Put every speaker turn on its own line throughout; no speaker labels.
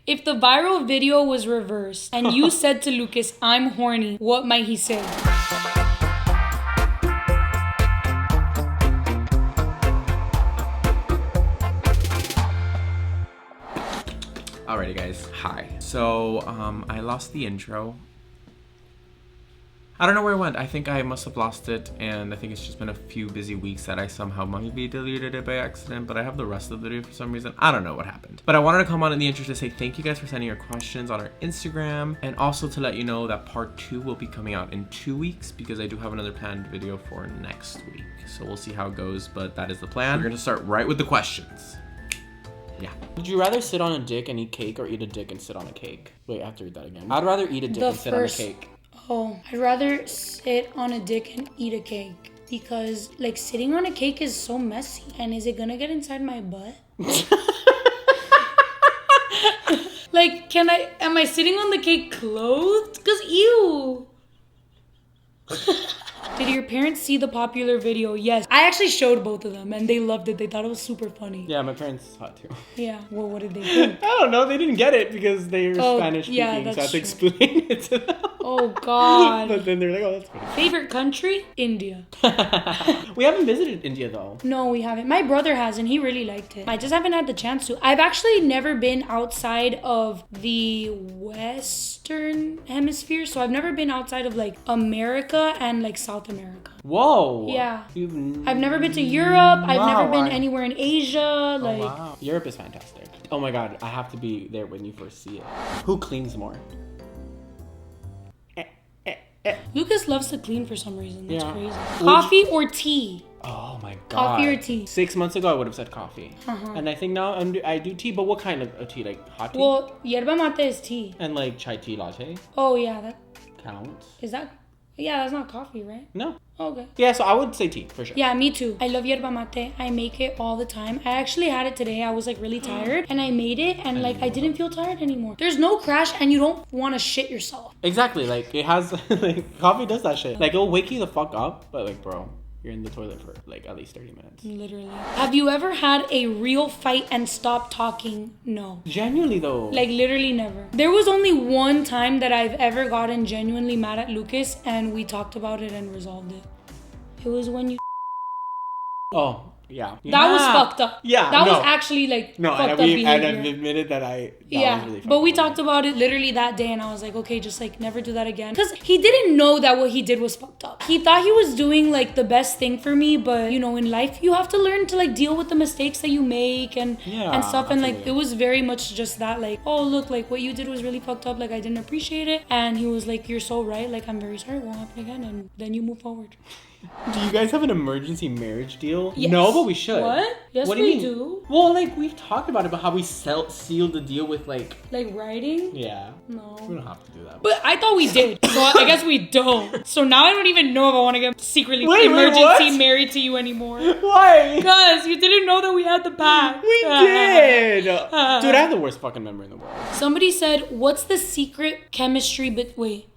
If the viral video was reversed and you said to Lucas, I'm horny, what might he say?
Alrighty guys, hi. So, I lost the intro. I don't know where it went. I think I must have lost it, and I think it's just been a few busy weeks that I somehow maybe deleted it by accident, but I have the rest of the video for some reason. I don't know what happened. But I wanted to come on in the intro to say thank you guys for sending your questions on our Instagram, and also to let you know that part 2 will be coming out in 2 weeks because I do have another planned video for next week. So we'll see how it goes, but that is the plan. We're gonna start right with the questions. Yeah.
Would you rather sit on a dick and eat cake or eat a dick and sit on a cake? Wait, I have to read that again. I'd rather eat a dick and sit on a cake.
Oh, I'd rather sit on a dick and eat a cake because like sitting on a cake is so messy. And is it gonna get inside my butt? Like, am I sitting on the cake clothed? Cause ew. Did your parents see the popular video? Yes. I actually showed both of them and they loved it. They thought it was super funny.
Yeah, my parents saw it too.
Yeah. Well, what did they think?
I don't know. They didn't get it because they were Spanish speaking, so I had to explain it to them.
Oh, God.
But then they're like, oh, that's funny.
Favorite country? India.
We haven't visited India though.
No, we haven't. My brother has and he really liked it. I just haven't had the chance to. I've actually never been outside of the Western hemisphere. So I've never been outside of like America and like South America.
Whoa.
Yeah. I've never been to Europe. I've never been anywhere in Asia. Like,
wow. Europe is fantastic. Oh my God, I have to be there when you first see it. Who cleans more?
Lucas loves to clean for some reason. That's crazy.
Would
Coffee or tea?
Oh my God.
Coffee or tea?
6 months ago, I would have said coffee. And I think now I do tea, but what kind of tea? Like hot tea?
Well, yerba mate is tea.
And like chai tea latte?
Oh, yeah. That
Counts.
is that? Yeah, that's not coffee, right?
No.
Okay.
Yeah, so I would say tea for sure.
Yeah, me too. I love yerba mate. I make it all the time. I actually had it today. I was like really tired and I made it and like I didn't feel tired anymore. There's no crash and you don't want to shit yourself.
Exactly. Like it has, like coffee does that shit. Like it'll wake you the fuck up, but like bro, you're in the toilet for like at least 30 minutes.
Literally. Have you ever had a real fight and stopped talking? No.
Genuinely though.
Like literally never. There was only one time that I've ever gotten genuinely mad at Lucas and we talked about it and resolved it. It was when you...
Oh, yeah.
That was fucked up.
Yeah,
That was actually like fucked up behavior.
And I've admitted that was really
but we talked about it literally that day and I was like, okay, just like never do that again. Because he didn't know that what he did was fucked up. He thought he was doing like the best thing for me, but you know, in life you have to learn to like deal with the mistakes that you make and stuff. And like it was very much just that like, oh look, like what you did was really fucked up, like I didn't appreciate it. And he was like, you're so right, like I'm very sorry, it won't happen again. And then you move forward.
Do you guys have an emergency marriage deal?
Yes.
No, but we should.
What? Yes,
what
we do.
Well, like we've talked about it, but how we sealed the deal with like
writing?
Yeah.
No.
We don't have to do that.
But I thought we did. So I guess we don't. So now I don't even know if I want to get secretly emergency married to you anymore.
Why?
Because you didn't know that we had the pact.
We did. Dude, I have the worst fucking memory in the world.
Somebody said, what's the secret chemistry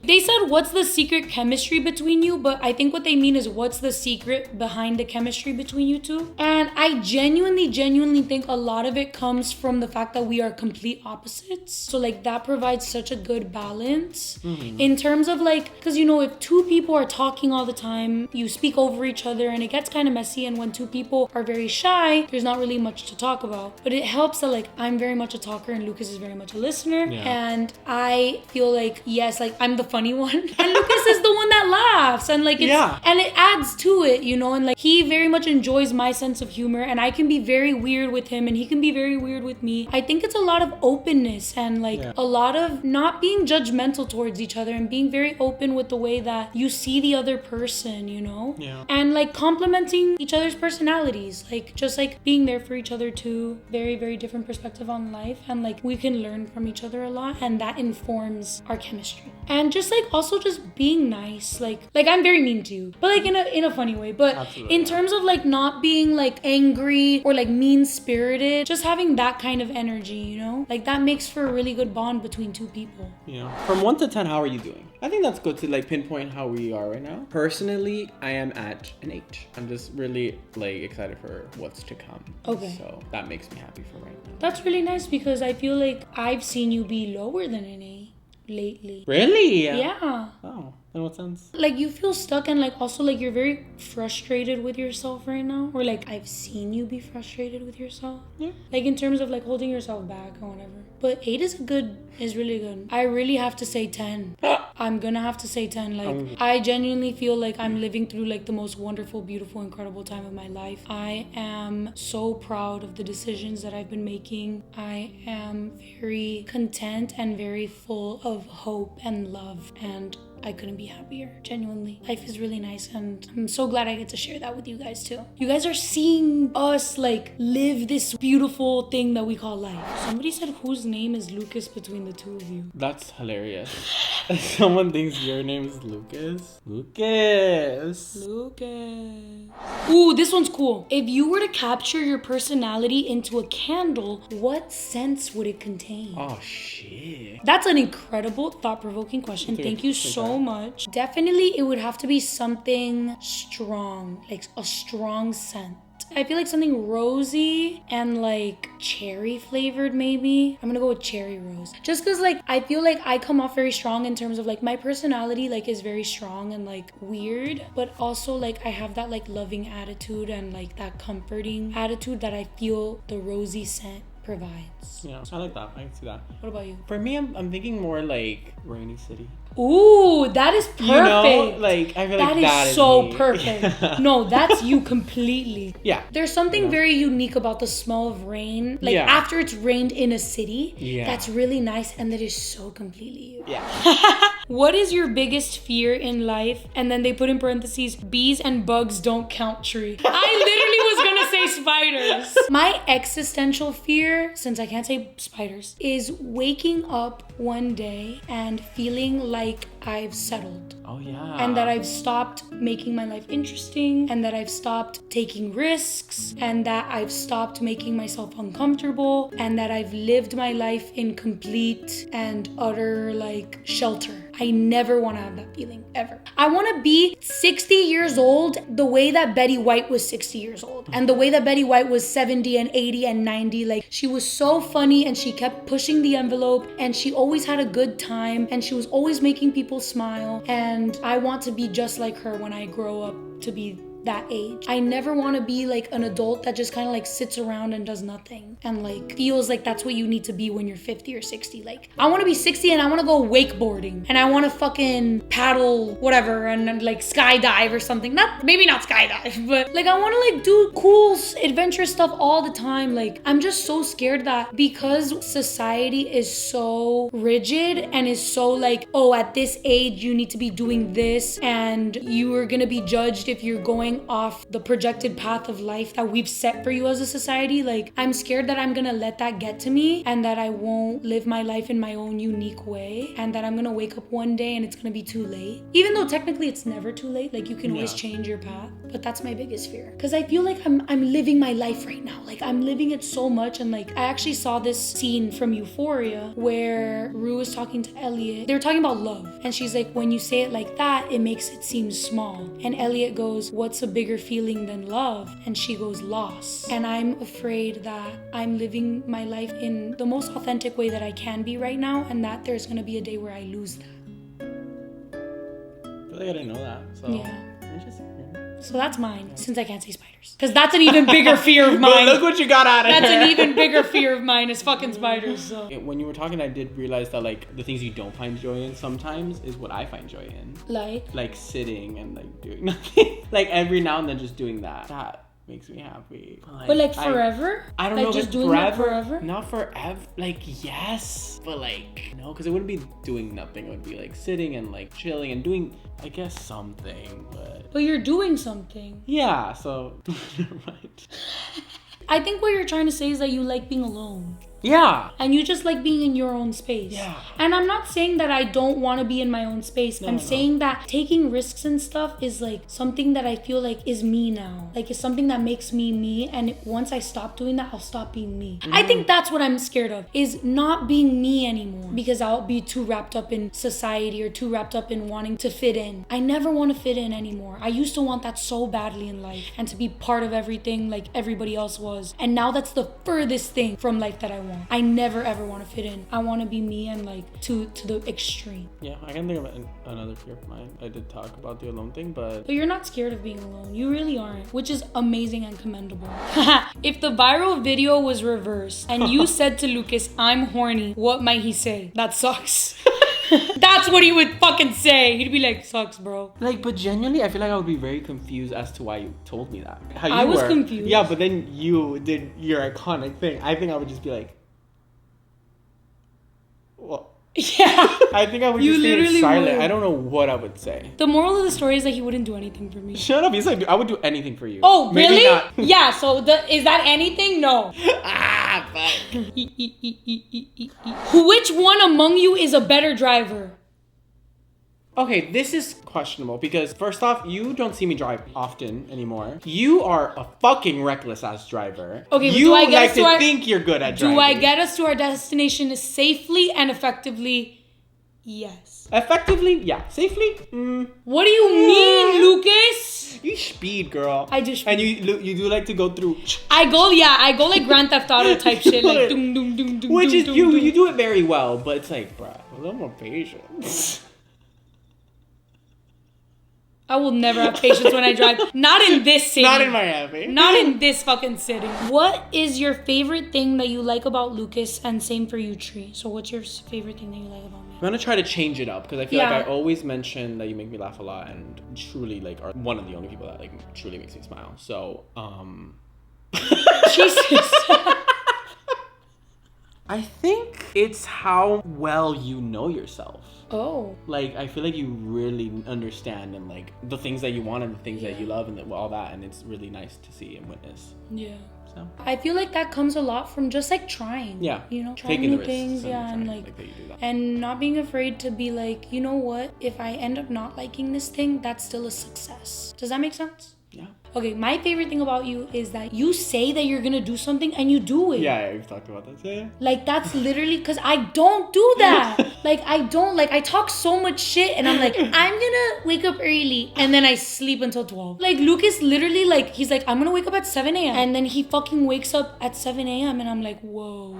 They said, what's the secret chemistry between you? But I think what they mean is what's the secret behind the chemistry between you two? And I genuinely think a lot of it comes from the fact that we are complete opposites. So like that provides such a good balance in terms of like, because you know, if two people are talking all the time, you speak over each other and it gets kind of messy. And when two people are very shy, there's not really much to talk about. But it helps that like I'm very much a talker and Lucas is very much a listener. Yeah. And I feel like, yes, like I'm the funny one and Lucas is the one that laughs and like it's and it adds to it, you know, and like he very much enjoys my sense of humor and I can be very weird with him and he can be very weird with me. I think it's a lot of openness and like a lot of not being judgmental towards each other and being very open with the way that you see the other person, you know, and like complimenting each other's personalities, like just like being there for each other too. Very different perspective on life and like we can learn from each other a lot and that informs our chemistry. And just like also just being nice, like I'm very mean to you, but like in a funny way. But
Absolutely,
in
yeah.
terms of like not being like angry or like mean spirited, just having that kind of energy, you know, like that makes for a really good bond between two people.
Yeah. From 1 to 10, how are you doing? I think that's good to like pinpoint how we are right now. Personally, I am at an 8. I'm just really like excited for what's to come.
Okay.
So that makes me happy for right now.
That's really nice because I feel like I've seen you be lower than an A lately.
Really?
Yeah.
Oh, in what sense?
Like you feel stuck and like also like you're very frustrated with yourself right now. Or like I've seen you be frustrated with yourself.
Yeah.
Like in terms of like holding yourself back or whatever. But 8 is really good. I really have to say 10. I'm gonna have to say 10. Like I genuinely feel like I'm living through like the most wonderful, beautiful, incredible time of my life. I am so proud of the decisions that I've been making. I am very content and very full of hope and love, and I couldn't be happier. Genuinely. Life is really nice and I'm so glad I get to share that with you guys too. You guys are seeing us like live this beautiful thing that we call life. Somebody said whose name is Lucas between the two of you.
That's hilarious. Someone thinks your name is Lucas. Lucas.
Ooh, this one's cool. If you were to capture your personality into a candle, what scents would it contain?
Oh shit.
That's an incredible, thought-provoking question. Thank you so much. Definitely, it would have to be something strong, like a strong scent. I feel like something rosy and like cherry flavored maybe. I'm gonna go with cherry rose. Just cause like I feel like I come off very strong in terms of like my personality like is very strong and like weird. But also like I have that like loving attitude and like that comforting attitude that I feel the rosy scent provides.
Yeah, I like that. I can see that.
What about you?
For me, I'm thinking more like Rainy City.
Ooh, that is perfect.
You know, like I feel like
that is so
me.
perfect. No, that's you completely.
Yeah.
There's something very unique about the smell of rain. Like after it's rained in a city.
Yeah.
That's really nice and that is so completely you.
Yeah.
What is your biggest fear in life? And then they put in parentheses, bees and bugs don't count tree. I literally was gonna say spiders. My existential fear, since I can't say spiders, is waking up one day and feeling like I've settled.
Oh yeah.
And that I've stopped making my life interesting, and that I've stopped taking risks, and that I've stopped making myself uncomfortable, and that I've lived my life in complete and utter like shelter. I never want to have that feeling ever. I want to be 60 years old the way that Betty White was 60 years old, and the way that Betty White was 70 and 80 and 90. Like she was so funny and she kept pushing the envelope and she always had a good time and she was always making people smile, and I want to be just like her when I grow up to be that age. I never want to be like an adult that just kind of like sits around and does nothing and like feels like that's what you need to be when you're 50 or 60. Like I want to be 60 and I want to go wakeboarding and I want to fucking paddle whatever and like skydive or something. Maybe not skydive, but like I want to like do cool adventurous stuff all the time. Like I'm just so scared that because society is so rigid and is so like, oh, at this age you need to be doing this and you are gonna be judged if you're going off the projected path of life that we've set for you as a society. Like I'm scared that I'm gonna let that get to me and that I won't live my life in my own unique way, and that I'm gonna wake up one day and it's gonna be too late, even though technically it's never too late. Like you can always change your path, but that's my biggest fear because I feel like I'm living my life right now. Like I'm living it so much. And like I actually saw this scene from Euphoria where Rue was talking to Elliot. They were talking about love and she's like, when you say it like that, it makes it seem small. And Elliot goes, what's a bigger feeling than love? And she goes, loss. And I'm afraid that I'm living my life in the most authentic way that I can be right now, and that there's gonna be a day where I lose that.
I feel like I didn't know that. So
Yeah.
interesting.
So that's mine, since I can't say spiders. Because that's an even bigger fear of mine.
But look what you got out of
That's
here.
an even bigger fear of mine is fucking spiders. So.
When you were talking, I did realize that like the things you don't find joy in sometimes is what I find joy in.
Like
Sitting and like doing nothing. Like every now and then just doing that. That makes me happy.
but like forever?
I don't
like
know.
just
Like
doing that forever?
Not forever. Like yes, but like no, because it wouldn't be doing nothing. It would be like sitting and like chilling and doing, I guess, something. But
But you're doing something.
yeah, so never mind.
I think what you're trying to say is that you like being alone.
Yeah.
And you just like being in your own space.
Yeah.
And I'm not saying that I don't want to be in my own space. I'm saying that taking risks and stuff is like something that I feel like is me now. Like it's something that makes me me. And once I stop doing that, I'll stop being me. I think that's what I'm scared of, is not being me anymore. Because I'll be too wrapped up in society or too wrapped up in wanting to fit in. I never want to fit in anymore. I used to want that so badly in life and to be part of everything like everybody else was. And now that's the furthest thing from life that I want. I never ever want to fit in. I want to be me and like to the extreme.
Yeah, I can think of another fear of mine. I did talk about the alone thing, but
you're not scared of being alone. You really aren't, which is amazing and commendable. If the viral video was reversed and you said to Lucas, "I'm horny," what might he say? That sucks. That's what he would fucking say. He'd be like, "Sucks, bro."
like, but genuinely, I feel like I would be very confused as to why you told me that. How you
I was
were.
confused.
Yeah, but then you did your iconic thing. I think I would just be like, well,
Yeah.
I think I would
You
just stay
literally
silent.
would.
I don't know what I would say.
The moral of the story is that he wouldn't do anything for me.
Shut up. He's like, I would do anything for you.
Oh,
Maybe
really?
not.
Yeah, so is that anything? No.
Fuck.
Which one among you is a better driver?
Okay, this is questionable because first off, you don't see me drive often anymore. You are a fucking reckless ass driver.
Okay, but
you
do I get
like
us
to
to our-
think you're good at driving.
Do I get us to our destination safely and effectively? Yes.
Effectively? Yeah. Safely?
What do you mean, Lucas?
You speed, girl.
I do speed.
And you do like to go through.
I go like Grand Theft Auto type shit, like
Which
doom doom doom doom.
is
doom,
you
doom.
you do it very well, but it's like, bruh, a little more patience.
I will never have patience when I drive. Not in this city.
Not in Miami.
Not in this fucking city. What is your favorite thing that you like about Lucas, and same for you, Tree? So what's your favorite thing that you like about me?
I'm gonna try to change it up because I feel
Yeah.
like I always mention that you make me laugh a lot and truly like are one of the only people that like truly makes me smile. So
Jesus.
I think it's how well you know yourself.
Oh.
Like, I feel like you really understand and like the things that you want and the things that you love and all that, and it's really nice to see and witness.
Yeah.
So
I feel like that comes a lot from just like trying.
yeah,
You know, trying
taking
new
the risks
things. Yeah, and
trying,
like
that you do that.
and not being afraid to be like, you know what? If I end up not liking this thing, that's still a success. Does that make sense?
Yeah.
Okay, my favorite thing about you is that you say that you're gonna do something and you do it.
Yeah, we've talked about that. Yeah.
Like, that's literally because I don't do that. Like, I talk so much shit and I'm like, I'm gonna wake up early and then I sleep until 12. Like, Lucas literally, like, he's like, I'm gonna wake up at 7 a.m. And then he fucking wakes up at 7 a.m. and I'm like, whoa.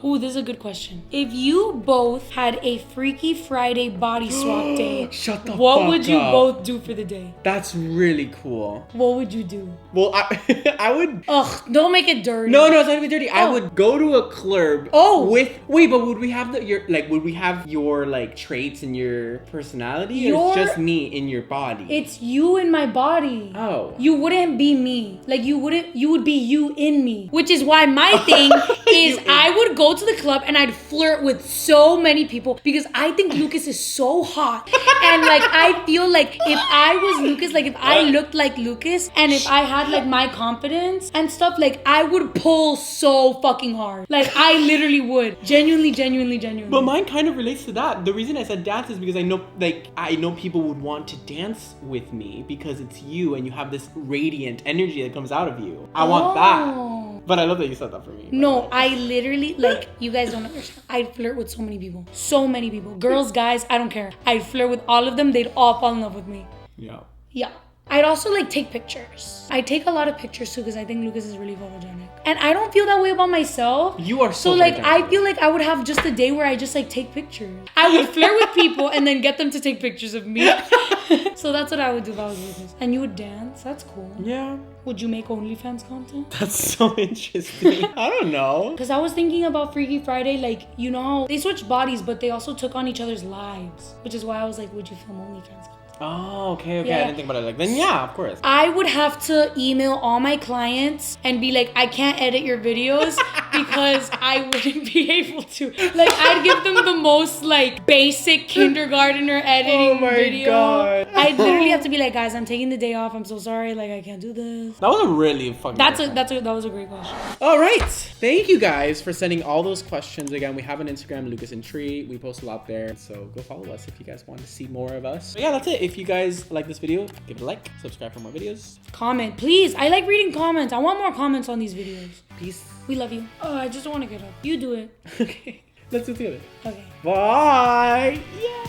Ooh, this is a good question. If you both had a Freaky Friday body swap day,
Shut the
what
fuck
would you
up.
both do for the day?
That's really cool.
What would you do?
Well, I would.
Ugh, don't make it dirty.
No, it's not even dirty. I
Oh.
would go to a club.
Oh.
But would we have would we have your like traits and your personality, or it's just me in your body?
It's you in my body.
Oh.
You wouldn't be me. Like, you would be you in me. Which is why my thing is I would go to the club and I'd flirt with so many people because I think Lucas is so hot. And like, I feel like if I was Lucas, like if I looked like Lucas and if I had like my confidence and stuff, like I would pull so fucking hard. Like, I literally would. Genuinely.
But mine kind of relates to that. The reason I said dance is because I know people would want to dance with me because it's you and you have this radiant energy that comes out of you. I want that. But I love that you said that for me.
No, I literally, like, you guys don't understand. I'd flirt with so many people. So many people. Girls, guys, I don't care. I'd flirt with all of them. They'd all fall in love with me.
Yeah.
Yeah. I'd also like take pictures. I take a lot of pictures too because I think Lucas is really photogenic. And I don't feel that way about myself.
You are so
like,
photogenic.
I feel like I would have just a day where I just like take pictures. I would flirt with people and then get them to take pictures of me. So that's what I would do if I was Lucas. And you would dance. That's cool.
Yeah.
Would you make OnlyFans content?
That's so interesting. I don't know.
Because I was thinking about Freaky Friday, like, you know how they switched bodies, but they also took on each other's lives. Which is why I was like, would you film OnlyFans content?
Oh, okay.
Yeah.
I didn't think about it like then. Yeah, of course.
I would have to email all my clients and be like, I can't edit your videos because I wouldn't be able to. Like, I'd give them the most, like, basic kindergartner editing video.
God.
I'd literally have to be like, guys, I'm taking the day off. I'm so sorry. Like, I can't do this.
That was a really fucking
That
good
was a great question.
All right. Thank you guys for sending all those questions. Again, we have an Instagram, Lucas and Tree. We post a lot there. So go follow us if you guys want to see more of us. But yeah, that's it. If you guys like this video, give it a like, subscribe for more videos.
Comment, please. I like reading comments. I want more comments on these videos.
Peace.
We love you. Oh, I just don't want to get up. You do it.
Okay. Let's do it together.
Okay.
Bye. Yeah.